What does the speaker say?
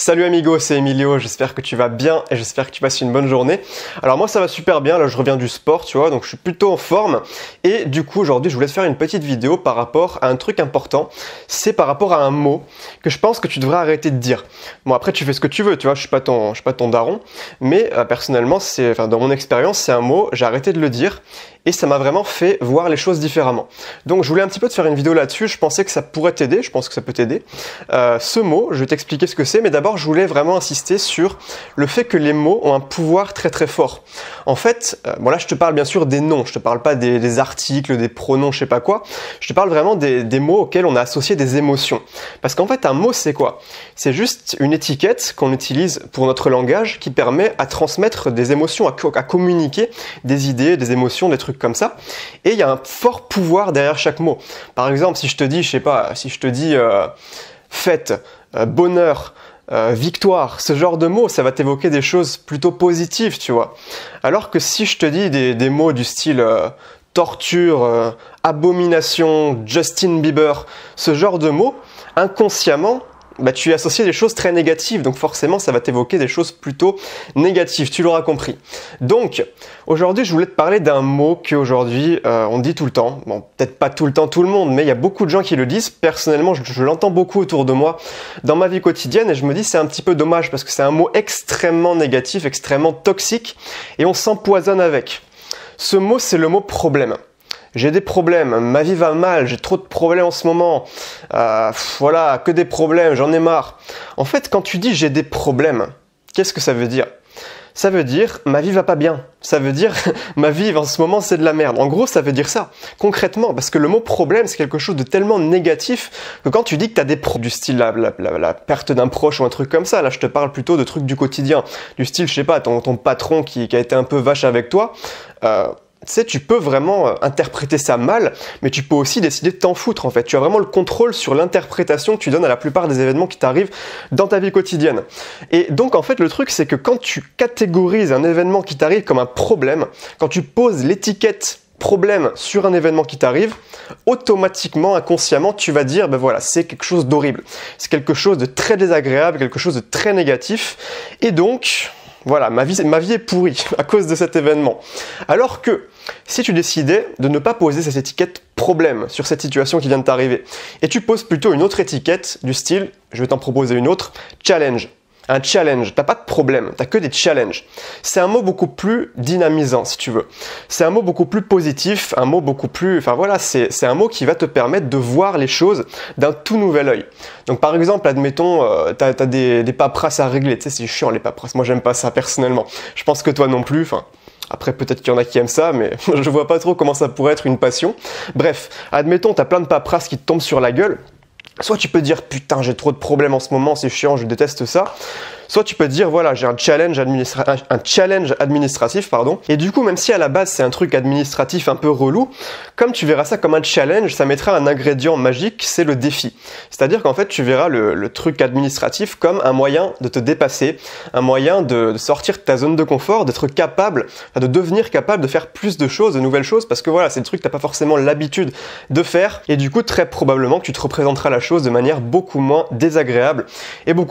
Salut amigo, c'est Emilio, j'espère que tu vas bien et j'espère que tu passes une bonne journée. Alors moi ça va super bien, là je reviens du sport, tu vois, donc je suis plutôt en forme. Et du coup aujourd'hui je voulais te faire une petite vidéo par rapport à un truc important. C'est par rapport à un mot que je pense que tu devrais arrêter de dire. Bon après tu fais ce que tu veux, tu vois, je suis pas ton daron. Mais personnellement, dans mon expérience, c'est un mot, j'ai arrêté de le dire. Et ça m'a vraiment fait voir les choses différemment. Donc je voulais un petit peu te faire une vidéo là-dessus, je pensais que ça pourrait t'aider, je pense que ça peut t'aider. Ce mot, je vais t'expliquer ce que c'est, mais d'abord je voulais vraiment insister sur le fait que les mots ont un pouvoir très très fort. En fait, bon là je te parle bien sûr des noms, je te parle pas des articles, des pronoms, je sais pas quoi, je te parle vraiment des mots auxquels on a associé des émotions. Parce qu'en fait un mot c'est quoi? C'est juste une étiquette qu'on utilise pour notre langage qui permet à transmettre des émotions, à communiquer des idées, des émotions, des trucs comme ça, et il y a un fort pouvoir derrière chaque mot. Par exemple, si je te dis, fête, bonheur, victoire, ce genre de mots, ça va t'évoquer des choses plutôt positives, tu vois. Alors que si je te dis des mots du style torture, abomination, Justin Bieber, ce genre de mots, inconsciemment, tu y associes des choses très négatives, donc forcément ça va t'évoquer des choses plutôt négatives, tu l'auras compris. Donc aujourd'hui je voulais te parler d'un mot qu'aujourd'hui on dit tout le temps, bon peut-être pas tout le temps tout le monde, mais il y a beaucoup de gens qui le disent. Personnellement je l'entends beaucoup autour de moi dans ma vie quotidienne et je me dis c'est un petit peu dommage parce que c'est un mot extrêmement négatif, extrêmement toxique et on s'empoisonne avec. Ce mot c'est le mot problème. J'ai des problèmes, ma vie va mal, j'ai trop de problèmes en ce moment, voilà, que des problèmes, j'en ai marre. En fait, quand tu dis j'ai des problèmes, qu'est-ce que ça veut dire? Ça veut dire ma vie va pas bien, ça veut dire ma vie en ce moment c'est de la merde. En gros, ça veut dire ça, concrètement, parce que le mot problème c'est quelque chose de tellement négatif que quand tu dis que tu as des problèmes du style la perte d'un proche ou un truc comme ça, là je te parle plutôt de trucs du quotidien, du style, je sais pas, ton patron qui a été un peu vache avec toi, tu sais, tu peux vraiment interpréter ça mal, mais tu peux aussi décider de t'en foutre en fait. Tu as vraiment le contrôle sur l'interprétation que tu donnes à la plupart des événements qui t'arrivent dans ta vie quotidienne. Et donc en fait le truc c'est que quand tu catégorises un événement qui t'arrive comme un problème, quand tu poses l'étiquette problème sur un événement qui t'arrive, automatiquement, inconsciemment, tu vas dire, ben voilà, c'est quelque chose d'horrible. C'est quelque chose de très désagréable, quelque chose de très négatif. Et donc, voilà, ma vie est pourrie à cause de cet événement. Alors que si tu décidais de ne pas poser cette étiquette problème sur cette situation qui vient de t'arriver, et tu poses plutôt une autre étiquette du style, je vais t'en proposer une autre, challenge. Un challenge, t'as pas de problème, t'as que des challenges. C'est un mot beaucoup plus dynamisant si tu veux. C'est un mot beaucoup plus positif, un mot beaucoup plus... Enfin voilà, c'est un mot qui va te permettre de voir les choses d'un tout nouvel œil. Donc par exemple, admettons, t'as des paperasses à régler. Tu sais, c'est chiant les paperasses, moi j'aime pas ça personnellement. Je pense que toi non plus, enfin... Après, peut-être qu'il y en a qui aiment ça, mais je vois pas trop comment ça pourrait être une passion. Bref, admettons, t'as plein de paperasses qui te tombent sur la gueule. Soit tu peux dire putain j'ai trop de problèmes en ce moment, c'est chiant, je déteste ça. Soit tu peux te dire voilà j'ai un challenge administratif et du coup même si à la base c'est un truc administratif un peu relou, comme tu verras ça comme un challenge, ça mettra un ingrédient magique, c'est le défi. C'est-à-dire qu'en fait tu verras le truc administratif comme un moyen de te dépasser, un moyen de sortir de ta zone de confort, d'être capable, de devenir capable de faire plus de choses, de nouvelles choses, parce que voilà c'est le truc que t'as pas forcément l'habitude de faire et du coup très probablement que tu te représenteras la chose de manière beaucoup moins désagréable et beaucoup